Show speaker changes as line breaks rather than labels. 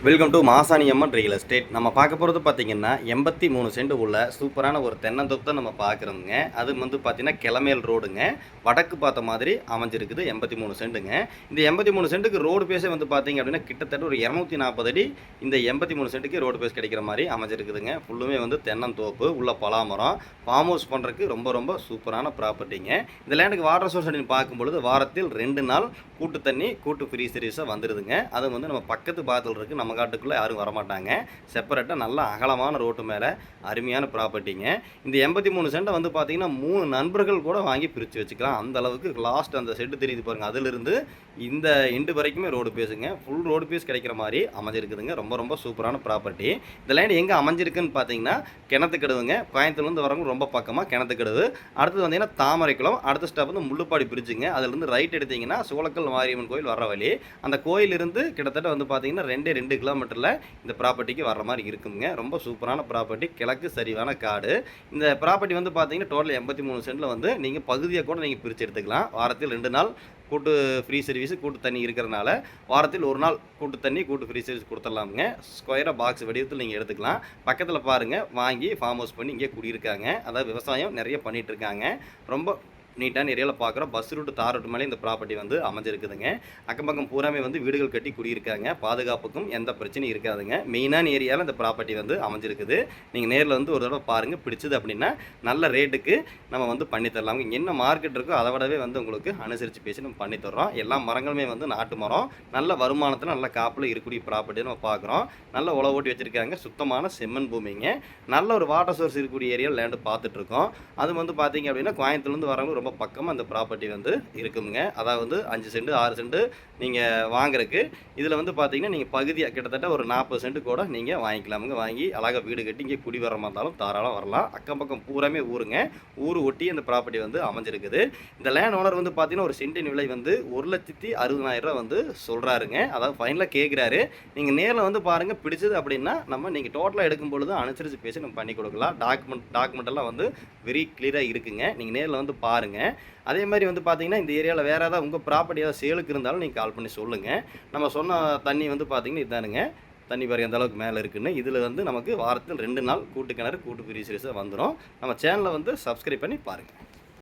Welcome to Masani Amman real estate. நம்ம பார்க்க போகிறது பார்த்தீங்கன்னா 83 சென்ட் உள்ள சூப்பரான ஒரு தென்னந்தோப்பு தான் நம்ம பார்க்குறோங்க. அது வந்து பார்த்தீங்கன்னா கிளமேல் ரோடுங்க, வடக்கு பார்த்த மாதிரி அமைஞ்சிருக்குது. 83 சென்ட்டுங்க. இந்த 83 சென்ட்டுக்கு ரோடு பேஸே வந்து பார்த்தீங்க அப்படின்னா கிட்டத்தட்ட ஒரு 240 அடி இந்த 83 சென்ட்டுக்கு ரோடு பேஸ் கிடைக்கிற மாதிரி அமைஞ்சிருக்குதுங்க. ஃபுல்லுமே வந்து தென்னந்தோப்பு உள்ள பலாமரம், ஃபார்ம் ஹவுஸ் பண்ணுறதுக்கு ரொம்ப ரொம்ப சூப்பரான ப்ராப்பர்ட்டிங்க. இந்த லேண்டுக்கு வாட்டர் சோர்ஸ் அப்படின்னு பார்க்கும்பொழுது வாரத்தில் 2 நாள் கூட்டு தண்ணி கூட்டு ஃப்ரீ சர்வீஸாக வந்துடுதுங்க. அது வந்து நம்ம பக்கத்து பாத்தில் இருக்குது, நம்ம காட்டுக்குள்ளே யாரும் வரமாட்டாங்க. செப்பரேட்டாக நல்ல அகலமான ரோட்டு மேலே அருமையான ப்ராப்பர்ட்டிங்க. இந்த 83 சென்ட்டை வந்து பார்த்தீங்கன்னா 3 நண்பர்கள் கூட வாங்கி பிரித்து வச்சுக்கலாம். அந்த அளவுக்கு லாஸ்ட் அந்த செட்டு தெரியுது பாருங்கள், அதிலிருந்து இந்த எண்டு வரைக்குமே ரோடு பேஸுங்க. ஃபுல் ரோடு பேஸ் கிடைக்கிற மாதிரி அமைஞ்சிருக்குதுங்க. ரொம்ப ரொம்ப சூப்பரான ப்ராப்பர்ட்டி. இந்த லேண்ட் எங்கே அமைஞ்சிருக்குன்னு பார்த்தீங்கன்னா கிணத்துக்கடவுங்க. கோயம்புத்தூர்லேருந்து வரவங்க ரொம்ப பக்கமாக கிணத்துக்கடவு. அடுத்தது வந்தீங்கன்னா தாமரைக்குளம். அடுத்த ஸ்டாப் வந்து முள்ளுப்பாடி பிரிட்ஜுங்க. அதிலிருந்து ரைட் எடுத்தீங்கன்னா சோளக்கல் மாரியம்மன் கோயில் வர்ற வழி. அந்த கோயிலிருந்து கிட்டத்தட்ட வந்து பார்த்தீங்கன்னா 2 கிலோமீட்டரில் இந்த ப்ராப்பர்ட்டிக்கு வர்ற மாதிரி இருக்குங்க. ரொம்ப சூப்பரான ப்ராப்பர்ட்டி, கிழக்கு சரிவான காடு. இந்த ப்ராப்பர்ட்டி வந்து பார்த்தீங்கன்னா டோட்டல் 83 சென்ட்டில் வந்து நீங்கள் பகுதியாக கூட நீங்கள் பிரித்து எடுத்துக்கலாம். வாரத்தில் 2 நாள் கூட்டு ஃப்ரீ சர்வீஸு, கூட்டு தண்ணி இருக்கிறனால வாரத்தில் 1 நாள் கூட்டு தண்ணி கூட்டு ஃப்ரீ சர்வீஸ் கொடுத்துடலாமுங்க. ஸ்கொயராக பாக்ஸ் வடிவத்தில் நீங்கள் எடுத்துக்கலாம். பக்கத்தில் பாருங்கள், வாங்கி ஃபார்ம் ஹவுஸ் பண்ணி இங்கே குடியிருக்காங்க. அதாவது விவசாயம் நிறைய பண்ணிகிட்ருக்காங்க. ரொம்ப நீட்டான ஏரியாவில் பார்க்குறோம். பஸ் ரூட்டு தார் ரூட்டு மேலே இந்த ப்ராப்பர்ட்டி வந்து அமைஞ்சிருக்குதுங்க. அக்கம் பக்கம் பூராமே வந்து வீடுகள் கட்டி குடியிருக்காங்க. பாதுகாப்புக்கும் எந்த பிரச்சனையும் இருக்காதுங்க. மெயினான ஏரியாவில் இந்த ப்ராப்பர்ட்டி வந்து அமைஞ்சிருக்குது. நீங்கள் நேரில் வந்து ஒரு தடவை பாருங்கள். பிடிச்சது அப்படின்னா நல்ல ரேட்டுக்கு நம்ம வந்து பண்ணித்தரலாம். இங்கே என்ன மார்க்கெட் இருக்கோ அதை விடவே வந்து உங்களுக்கு அனுசரித்து பேசி நம்ம பண்ணித்தர்றோம். எல்லா மரங்களுமே வந்து நாட்டு மரம், நல்ல வருமானத்தில் நல்ல காப்பில் இருக்கக்கூடிய ப்ராப்பர்ட்டி நம்ம பார்க்குறோம். நல்ல உழவு ஓட்டி வச்சுருக்காங்க. சுத்தமான செம்மண் பூமிங்க. நல்ல ஒரு வாட்டர் சோர்ஸ் இருக்கக்கூடிய ஏரியாவில் லேண்டு பார்த்துட்ருக்கோம். அது வந்து பார்த்தீங்க அப்படின்னா கோயம்புத்தூர்லேருந்து வரவங்க ரொம்ப பக்கமாக அந்த ப்ராப்பர்ட்டி வந்து இருக்குங்க. அதாவது 5 சென்ட் 6 சென்ட் நீங்கள் வாங்குறதுக்கு இதில் வந்து பார்த்தீங்கன்னா நீங்கள் பகுதியாக கிட்டத்தட்ட ஒரு 40 சென்ட் கூட நீங்கள் வாங்கிக்கலாமுங்க. வாங்கி அழகாக வீடு கட்டி இங்கே குடி வர மாதிரி இருந்தாலும் தாராளம் வரலாம். அக்கம் பக்கம் பூராமே ஊருங்க. ஊர் ஒட்டி அந்த ப்ராப்பர்ட்டி வந்து அமைஞ்சிருக்குது. இந்த லேண்ட் ஓனர் வந்து பார்த்தீங்கன்னா ஒரு சென்ட்டின் விலை வந்து 1,60,000 வந்து சொல்கிறாருங்க. அதாவது ஃபைனலாக கேட்குறாரு. நீங்கள் நேரில் வந்து பாருங்கள். பிடிச்சது அப்படின்னா நீங்கள் டோட்டலாக எடுக்கும் பொழுது அனுசரித்து பேசி நம்ம பண்ணி கொடுக்கலாம். டாக்குமெண்ட் எல்லாம் வந்து வெரி கிளியராக இருக்குங்க. நீங்கள் நேரில் வந்து பாருங்கள். அதே மாதிரி வந்து பார்த்தீங்கன்னா இந்த ஏரியாவில் வேறு ஏதாவது உங்கள் ப்ராப்பர்ட்டி ஏதாவது சேலுக்கு இருந்தாலும் நீங்கள் கால் பண்ணி சொல்லுங்கள். நம்ம சொன்ன தண்ணி வந்து பார்த்தீங்கன்னா இதுதானுங்க. தண்ணி பாருங்க எந்த அளவுக்கு மேலே இருக்குன்னு. இதில் வந்து நமக்கு வாரத்தில் 2 நாள் கூட்டு கிணறு கூட்டு ஃப்ரீ சர்வீஸாக வந்துடும். நம்ம சேனலை வந்து சப்ஸ்கிரைப் பண்ணி பாருங்கள்.